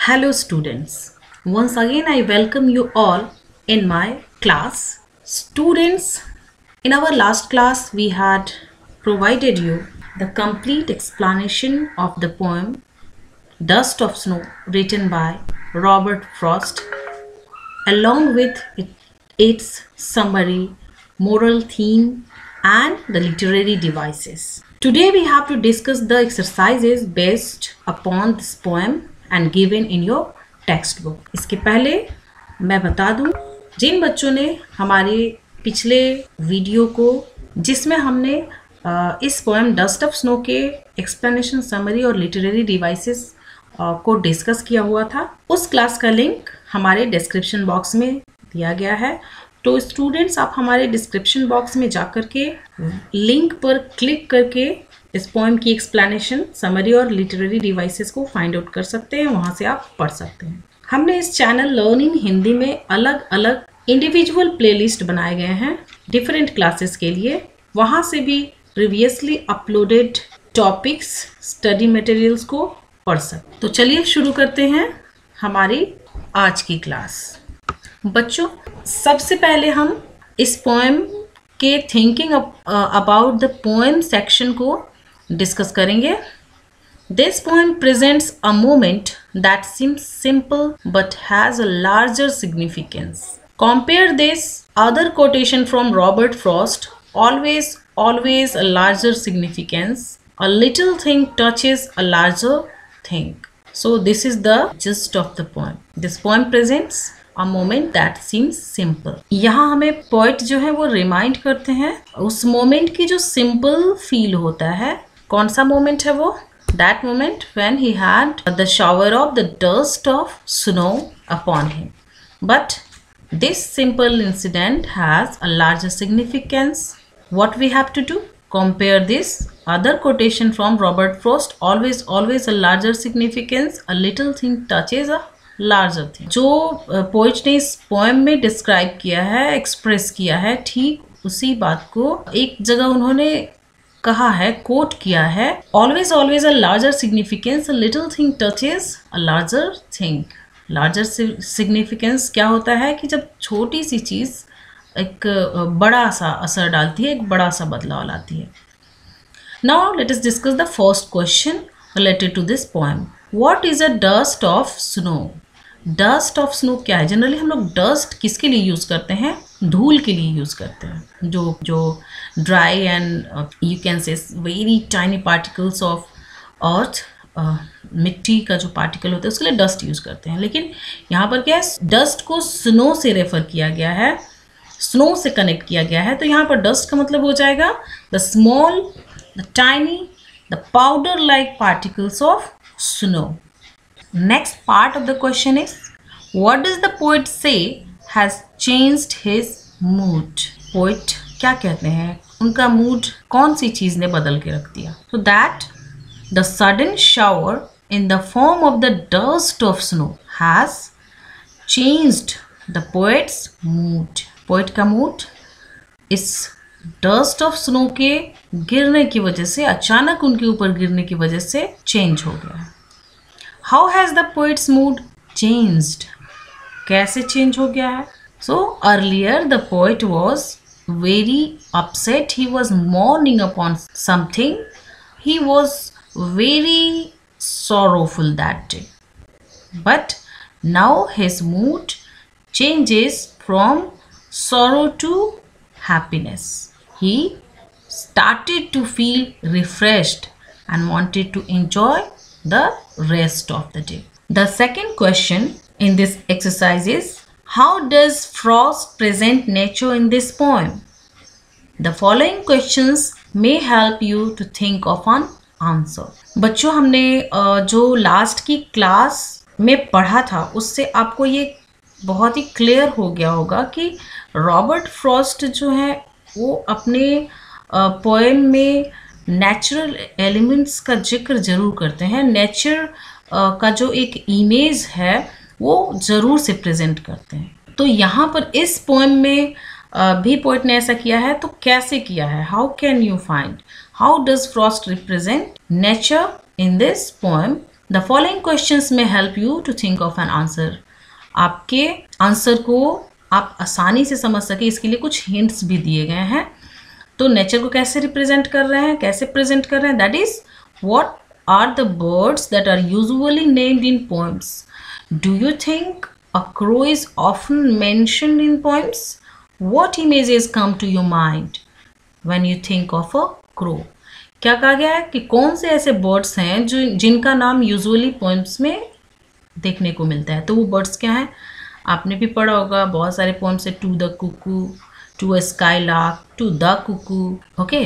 Hello students, once again I welcome you all in my class. Students, in our last class we had provided you the complete explanation of the poem Dust of Snow written by Robert Frost along with its summary, moral theme and the literary devices. Today we have to discuss the exercises based upon this poem and given in your textbook. इसके पहले मैं बता दूं, जिन बच्चों ने हमारे पिछले video को जिसमें हमने इस पोएम डस्ट ऑफ स्नो के एक्सप्लेनेशन, समरी और लिटरेरी डिवाइसेस को डिस्कस किया हुआ था, उस क्लास का लिंक हमारे डिस्क्रिप्शन बॉक्स में दिया गया है। तो स्टूडेंट्स, आप हमारे डिस्क्रिप्शन बॉक्स में जाकर के लिंक पर क्लिक करके इस पोएम की एक्सप्लेनेशन, समरी और लिटरेरी डिवाइसेस को फाइंड आउट कर सकते हैं, वहां से आप पढ़ सकते हैं। हमने इस चैनल लर्निंग हिंदी में अलग अलग इंडिविजुअल प्लेलिस्ट बनाए गए हैं डिफरेंट क्लासेस के लिए, वहां से भी previously uploaded topics, study materials को पढ़ सकते। तो चलिए शुरू करते हैं हमारी आज की क्लास। बच्चों, सबसे पहले हम इस पोएम के thinking about the poem section को डिस्कस करेंगे। This poem presents a moment that seems simple but has a larger significance. Compare this other quotation from Robert Frost, always a larger significance, a little thing touches a larger thing. So this is the gist of the poem. This poem presents a moment that seems simple. यहाँ हमें poet जो है वो remind करते हैं उस moment की जो सिंपल फील होता है। कौन सा मोमेंट है वो? That moment when he had the shower of the dust of snow upon him. But this simple incident has a larger significance. What we have to do? Compare this other quotation from Robert Frost, always a larger significance, a little thing touches a larger thing. जो poet ने इस poem में describe किया है, express किया है, ठीक उसी बात को एक जगह उन्होंने कहा है, कोट किया है। always a larger significance, a little thing touches a larger thing. larger significance क्या होता है कि जब छोटी सी चीज एक बड़ा सा असर डालती है, एक बड़ा सा बदलाव लाती है। Now let us discuss the first question related to this poem. What is a dust of snow? Dust of snow क्या है? जनरली हम लोग डस्ट किसके लिए यूज करते हैं? धूल के लिए यूज करते हैं। जो dry and you can say very tiny particles of earth, मिट्टी का जो पार्टिकल होता है उसके लिए डस्ट यूज करते हैं। लेकिन यहाँ पर क्या है, डस्ट को स्नो से रेफर किया गया है, स्नो से कनेक्ट किया गया है। तो यहाँ पर डस्ट का मतलब हो जाएगा the small, the tiny, the powder like particles of snow. Next part of the question is what does the poet say has changed his mood? Poet क्या कहते हैं, उनका मूड कौन सी चीज ने बदल के रख दिया? So that the sudden shower in the form of the dust of snow has changed the poet's mood. Poet का मूड इस डस्ट ऑफ स्नो के गिरने की वजह से, अचानक उनके ऊपर गिरने की वजह से चेंज हो गया है। How has the poets mood changed? कैसे चेंज हो गया है? So earlier the poet was very upset, he was morning upon something, he was very sorrowful that day. But now his mood changes from sorrow to happiness. He started to feel refreshed and wanted to enjoy the rest of the day. The second question in this exercise is, how does Frost present nature in this poem? The following questions may help you to think of an answer. बच्चों, हमने जो last की class में पढ़ा था उससे आपको ये बहुत ही क्लियर हो गया होगा कि रॉबर्ट फ्रॉस्ट जो है वो अपने पोएम में नेचुरल एलिमेंट्स का जिक्र जरूर करते हैं। नेचर का जो एक इमेज है वो ज़रूर से प्रेजेंट करते हैं। तो यहाँ पर इस पोएम में भी पोएट ने ऐसा किया है। तो कैसे किया है? How can you find, how does Frost represent nature in this poem the following questions में help you to think of an answer. आपके आंसर को आप आसानी से समझ सके इसके लिए कुछ हिंट्स भी दिए गए हैं। तो नेचर को कैसे रिप्रेजेंट कर रहे हैं, कैसे प्रेजेंट कर रहे हैं, that is what are the birds that are usually named in poems. Do you think a crow is often mentioned in poems? What images come to your mind when you think of a crow? क्या कहा गया है कि कौन से ऐसे birds हैं जो जिनका नाम यूजुअली पोएम्स में देखने को मिलता है। तो वो बर्ड्स क्या हैं? आपने भी पढ़ा होगा, बहुत सारे पोएम्स है, to the cuckoo, to a skylark, to the cuckoo. Okay,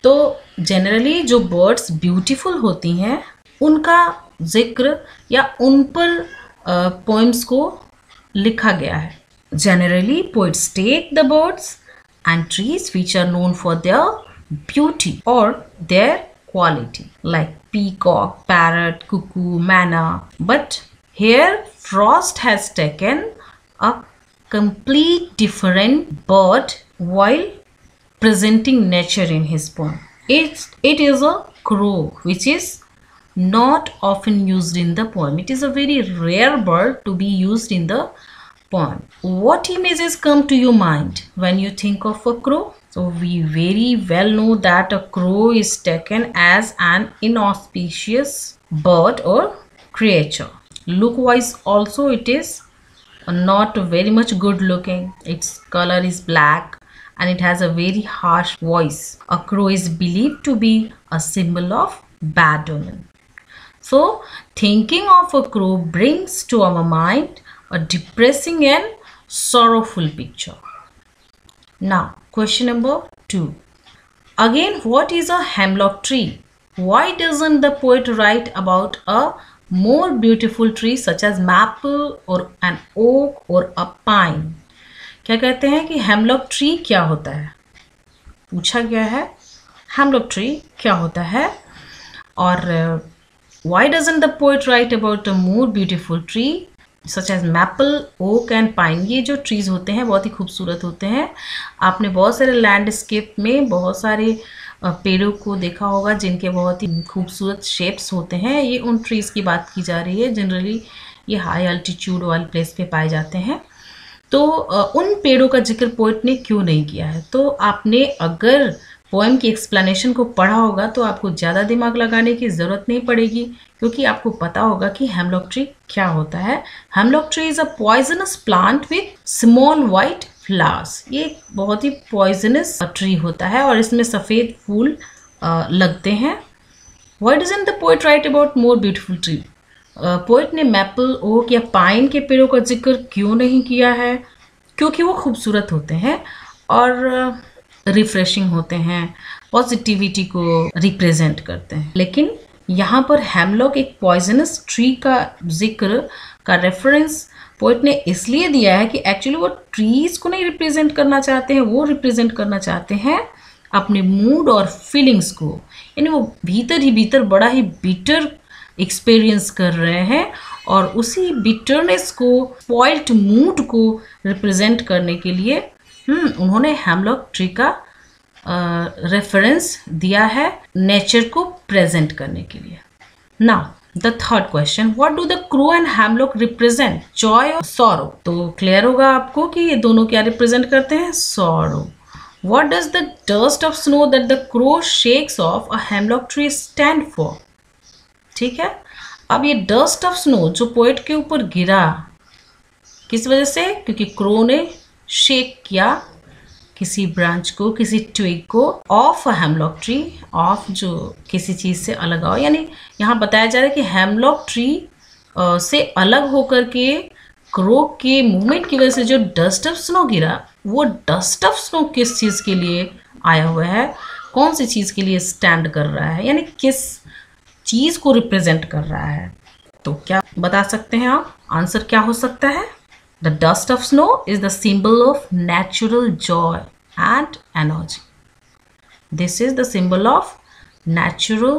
तो जनरली जो बर्ड्स ब्यूटीफुल होती हैं उनका जिक्र या उन पर पोएम्स को लिखा गया है। Generally poets take the birds and trees which are known for their beauty or their quality, like peacock, parrot, cuckoo, manna. But here Frost has taken a complete different bird while presenting nature in his poem. It is a crow, which is not often used in the poem. It is a very rare bird to be used in the poem. What images come to your mind when you think of a crow? So we very well know that a crow is taken as an inauspicious bird or creature. Look wise also it is not very much good looking. Its color is black and it has a very harsh voice. A crow is believed to be a symbol of bad omen. So thinking of a crow brings to our mind a depressing and sorrowful picture. Now question number 2. Again, what is a hemlock tree? Why doesn't the poet write about a more beautiful tree such as maple or an oak or a pine? क्या कहते हैं कि hemlock tree क्या होता है? पूछा गया है हेमलॉक ट्री क्या होता है, और why doesn't the poet write about a more beautiful tree such as maple, oak and pine? ये जो ट्रीज होते हैं बहुत ही खूबसूरत होते हैं। आपने बहुत सारे लैंडस्केप में बहुत सारे पेड़ों को देखा होगा जिनके बहुत ही खूबसूरत शेप्स होते हैं। ये उन ट्रीज की बात की जा रही है। जनरली ये हाई अल्टीट्यूड वाले प्लेस पे पाए जाते हैं। तो उन पेड़ों का जिक्र पोएट ने क्यों नहीं किया है? तो आपने अगर पोएम की एक्सप्लेनेशन को पढ़ा होगा तो आपको ज़्यादा दिमाग लगाने की ज़रूरत नहीं पड़ेगी, क्योंकि आपको पता होगा कि हेमलॉक ट्री क्या होता है। Hemlock tree is a poisonous plant with small white flowers. ये एक बहुत ही पॉइजनस ट्री होता है और इसमें सफ़ेद फूल लगते हैं। Why doesn't the poet right about more beautiful tree? Poet ने मैपल, ओक या पाइन के पेड़ों का जिक्र क्यों नहीं किया है? क्योंकि वो खूबसूरत होते हैं और रिफ्रेशिंग होते हैं, पॉजिटिविटी को रिप्रेजेंट करते हैं। लेकिन यहाँ पर हेमलॉक एक पॉइजनस ट्री का जिक्र का रेफरेंस पोएट ने इसलिए दिया है कि एक्चुअली वो ट्रीज को नहीं रिप्रेजेंट करना चाहते हैं, वो रिप्रेजेंट करना चाहते हैं अपने मूड और फीलिंग्स को। यानी वो भीतर ही भीतर बड़ा ही बिटर एक्सपीरियंस कर रहे हैं और उसी बिटरनेस को, स्पॉइल्ड मूड को रिप्रेजेंट करने के लिए उन्होंने हेमलॉक ट्री का रेफरेंस दिया है नेचर को प्रेजेंट करने के लिए। Now the third question, what do the crow and hemlock represent? Joy और सॉरो। तो क्लियर होगा आपको कि ये दोनों क्या रिप्रेजेंट करते हैं? Sorrow. What does the dust of snow that the crow shakes of a hemlock tree stand for? ठीक है, अब ये डस्ट ऑफ स्नो जो पोएट के ऊपर गिरा किस वजह से? क्योंकि क्रो ने शेक किया किसी ब्रांच को, किसी ट्विग को of a hemlock tree, of जो किसी चीज़ से अलग आओ। यानी यहाँ बताया जा रहा है कि हेमलॉक ट्री से अलग होकर के क्रो के मूवमेंट की वजह से जो डस्ट ऑफ स्नो गिरा, वो डस्ट ऑफ स्नो किस चीज़ के लिए आया हुआ है, कौन सी चीज़ के लिए स्टैंड कर रहा है, यानी किस चीज़ को रिप्रेजेंट कर रहा है? तो क्या बता सकते हैं आप? आंसर क्या हो सकता है? The dust of snow is the symbol of natural joy and energy. This is the symbol of natural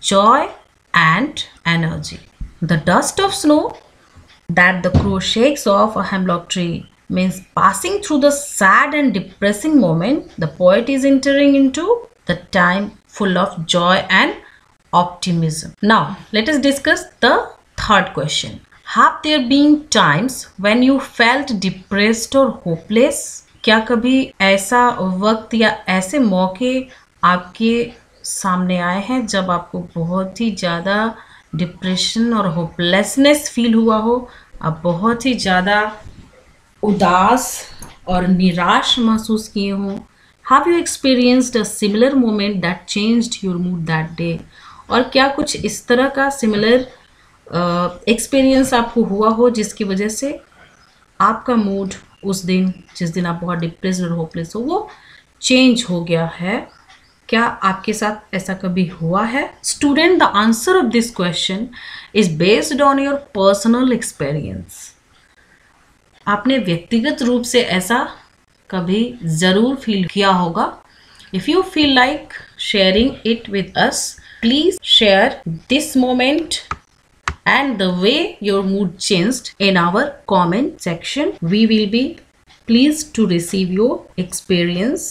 joy and energy. The dust of snow that the crow shakes off a hemlock tree means passing through the sad and depressing moment. The poet is entering into the time full of joy and optimism. Now, let us discuss the third question. Have there been times when you felt depressed or hopeless? क्या कभी ऐसा वक्त या ऐसे मौके आपके सामने आए हैं जब आपको बहुत ही ज़्यादा डिप्रेशन और होपलेसनेस फील हुआ हो, आप बहुत ही ज़्यादा उदास और निराश महसूस किए हों? Have you experienced a similar moment that changed your mood that day? और क्या कुछ इस तरह का सिमिलर एक्सपीरियंस आपको हुआ हो जिसकी वजह से आपका मूड उस दिन, जिस दिन आप बहुत डिप्रेस्ड और होपलेस हो, वो चेंज हो गया है? क्या आपके साथ ऐसा कभी हुआ है? Student, the answer of this question is based on your personal experience. आपने व्यक्तिगत रूप से ऐसा कभी ज़रूर फील किया होगा. If you feel like sharing it with us, please share this moment and the way your mood changed in our comment section. We will be pleased to receive your experience.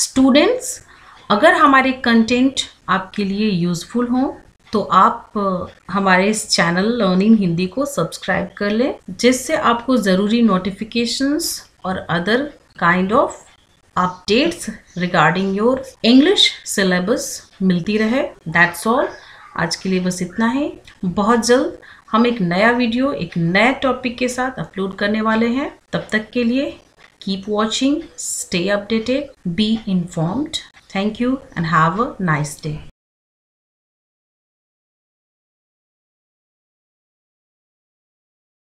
Students, अगर हमारे content आपके लिए useful हो तो आप हमारे इस channel learning Hindi को सब्सक्राइब कर लें, जिससे आपको ज़रूरी नोटिफिकेशंस और other kind of updates regarding your English syllabus मिलती रहे. That's all. आज के लिए बस इतना ही. बहुत जल्द हम एक नया वीडियो एक नए टॉपिक के साथ अपलोड करने वाले हैं. तब तक के लिए keep watching, stay updated, be informed. Thank you and have a nice day.